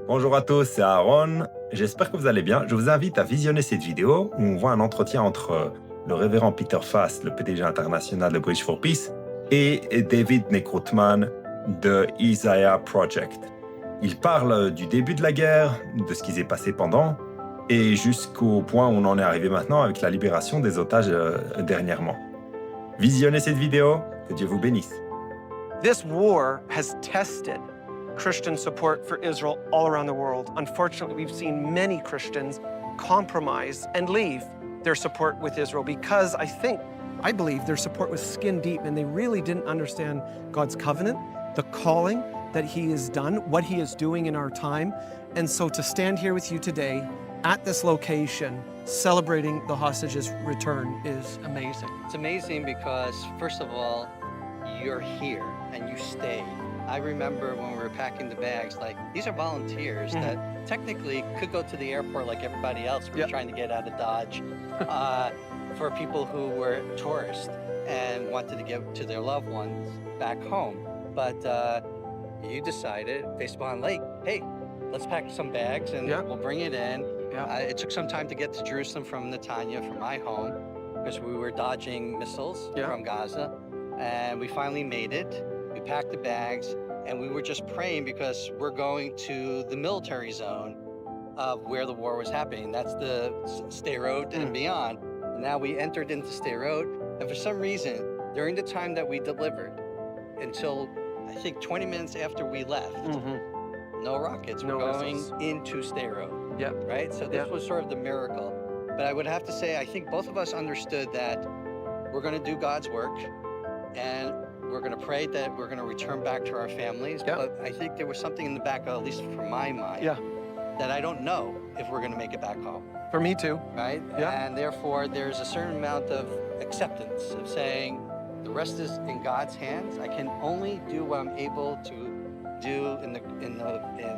Bonjour à tous, c'est Aaron. J'espère que vous allez bien. Je vous invite à visionner cette vidéo où on voit un entretien entre le révérend Peter Fast, le PDG international de Bridge for Peace, et David Nekrutman de Isaiah Project. Il parle du début de la guerre, de ce qui s'est passé pendant, et jusqu'au point où on en est arrivé maintenant avec la libération des otages dernièrement. Visionnez cette vidéo, que Dieu vous bénisse. This war has tested Christian support for Israel all around the world. Unfortunately, we've seen many Christians compromise and leave their support with Israel because I believe their support was skin deep and they really didn't understand God's covenant, the calling that He has done, what He is doing in our time. And so to stand here with you today at this location, celebrating the hostages' return is amazing. It's amazing because, first of all, you're here and you stay. I remember when we were packing the bags, like, these are volunteers that technically could go to the airport like everybody else. We're trying to get out of Dodge for people who were tourists and wanted to get to their loved ones back home. But you decided, based upon like, hey, let's pack some bags and we'll bring it in. It took some time to get to Jerusalem from Netanya, from my home, because we were dodging missiles from Gaza. And we finally made it. We packed the bags, and we were just praying because we're going to the military zone of where the war was happening. That's the Sderot and beyond. And now we entered into Sderot, and for some reason, during the time that we delivered, until I think 20 minutes after we left, no rockets were going into Sderot. Right? So this was sort of the miracle. But I would have to say, I think both of us understood that we're going to do God's work, and we're going to pray that we're going to return back to our families. But I think there was something in the back, at least from my mind, that I don't know if we're going to make it back home. For me too. Right? And therefore, there's a certain amount of acceptance of saying the rest is in God's hands. I can only do what I'm able to do in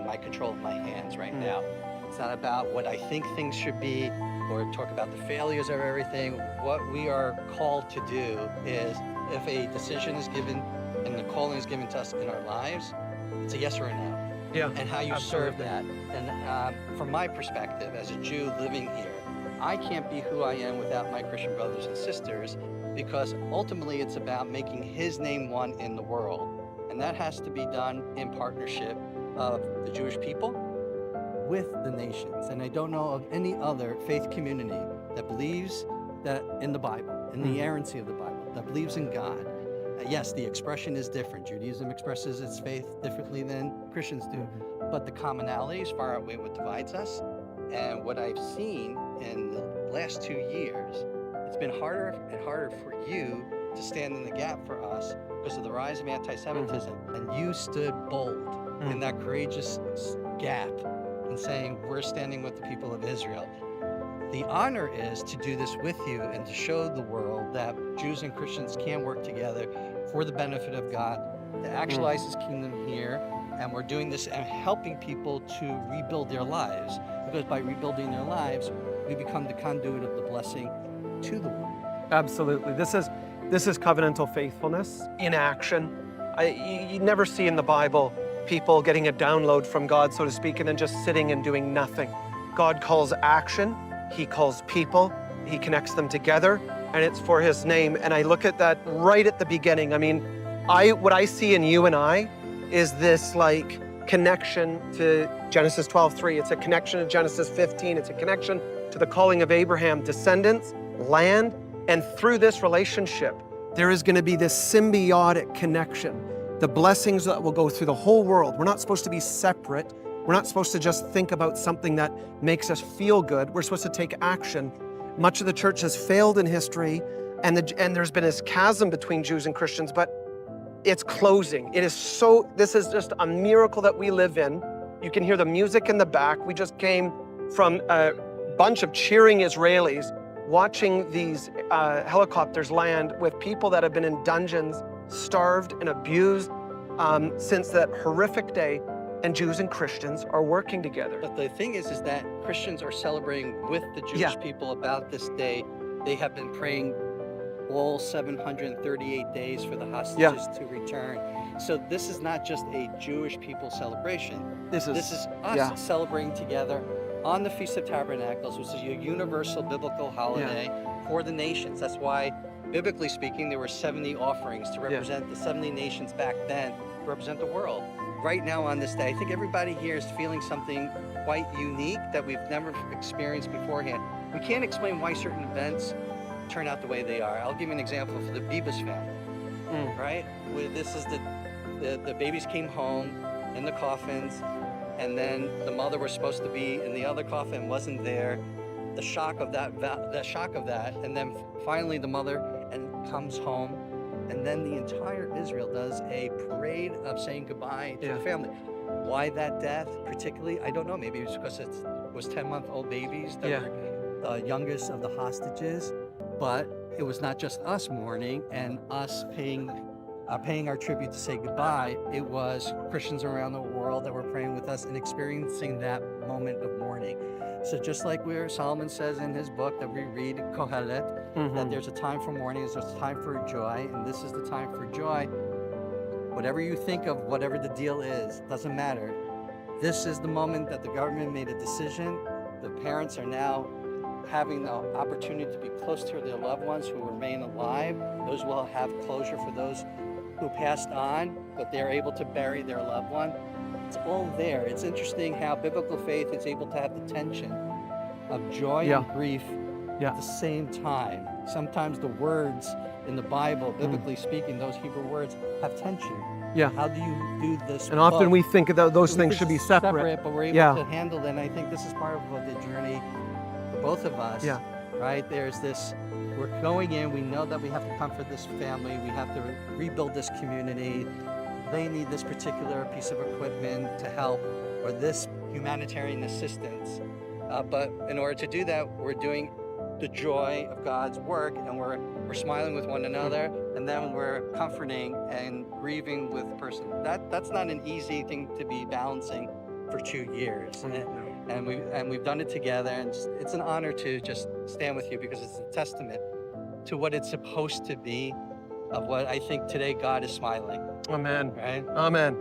my control of my hands right now. It's not about what I think things should be or talk about the failures of everything. What we are called to do is, if a decision is given and the calling is given to us in our lives, it's a yes or a no. And how you serve that. And from my perspective, as a Jew living here, I can't be who I am without my Christian brothers and sisters, because ultimately it's about making His name one in the world. And that has to be done in partnership of the Jewish people with the nations. And I don't know of any other faith community that believes that in the Bible, in the inerrancy of the Bible, that believes in God. Yes, the expression is different. Judaism expresses its faith differently than Christians do, but the commonalities far outweigh what divides us. And what I've seen in the last 2 years, it's been harder and harder for you to stand in the gap for us because of the rise of anti-Semitism. And you stood bold in that courageous gap and saying, we're standing with the people of Israel. The honor is to do this with you and to show the world that Jews and Christians can work together for the benefit of God, to actualize His kingdom here. And we're doing this and helping people to rebuild their lives, because by rebuilding their lives, we become the conduit of the blessing to the world. Absolutely. This is covenantal faithfulness in action. You never see in the Bible people getting a download from God, so to speak, and then just sitting and doing nothing. God calls action. He calls people, He connects them together, and it's for His name. And I look at that right at the beginning. I mean, what I see in you and I is this like connection to Genesis 12:3. It's a connection to Genesis 15. It's a connection to the calling of Abraham, descendants, land, and through this relationship, there is going to be this symbiotic connection. The blessings that will go through the whole world. We're not supposed to be separate. We're not supposed to just think about something that makes us feel good. We're supposed to take action. Much of the church has failed in history, and there's been this chasm between Jews and Christians, but it's closing. This is just a miracle that we live in. You can hear the music in the back. We just came from a bunch of cheering Israelis watching these helicopters land with people that have been in dungeons, starved and abused since that horrific day. And Jews and Christians are working together. But the thing is that Christians are celebrating with the Jewish people about this day. They have been praying all 738 days for the hostages to return. So this is not just a Jewish people celebration. This is us celebrating together on the Feast of Tabernacles, which is a universal biblical holiday for the nations. That's why, biblically speaking, there were 70 offerings to represent the 70 nations back then, to represent the world. Right now on this day, I think everybody here is feeling something quite unique that we've never experienced beforehand. We can't explain why certain events turn out the way they are. I'll give you an example for the Bibas family, right? Where this is the babies came home in the coffins, and then the mother was supposed to be in the other coffin, wasn't there. The shock of that, and then finally the mother comes home, and then the entire Israel does a parade of saying goodbye to the family. Why that death particularly? I don't know. Maybe it's because it was 10-month-old babies that were youngest of the hostages, but it was not just us mourning and us paying our tribute to say goodbye. It was Christians around the world that were praying with us and experiencing that moment of mourning. So just like where Solomon says in his book that we read, Kohelet, that there's a time for mourning, there's a time for joy, and this is the time for joy. Whatever you think of, whatever the deal is, doesn't matter. This is the moment that the government made a decision. The parents are now having the opportunity to be close to their loved ones who remain alive. Those will have closure for those who passed on, but they're able to bury their loved one. It's all there. It's interesting how biblical faith is able to have the tension of joy and grief at the same time. Sometimes the words in the Bible, biblically speaking, those Hebrew words have tension. How do you do this? And often we think that those things should be separate. But we're able to handle it, and I think this is part of the journey for both of us. Right? There's this, we're going in, we know that we have to comfort this family, we have to rebuild this community. They need this particular piece of equipment to help, or this humanitarian assistance. But in order to do that, we're doing the joy of God's work, and we're smiling with one another, and then we're comforting and grieving with the person. That's not an easy thing to be balancing for 2 years. And we've done it together, and it's an honor to just stand with you, because it's a testament to what it's supposed to be, of what I think today God is smiling. Amen. Right? Amen.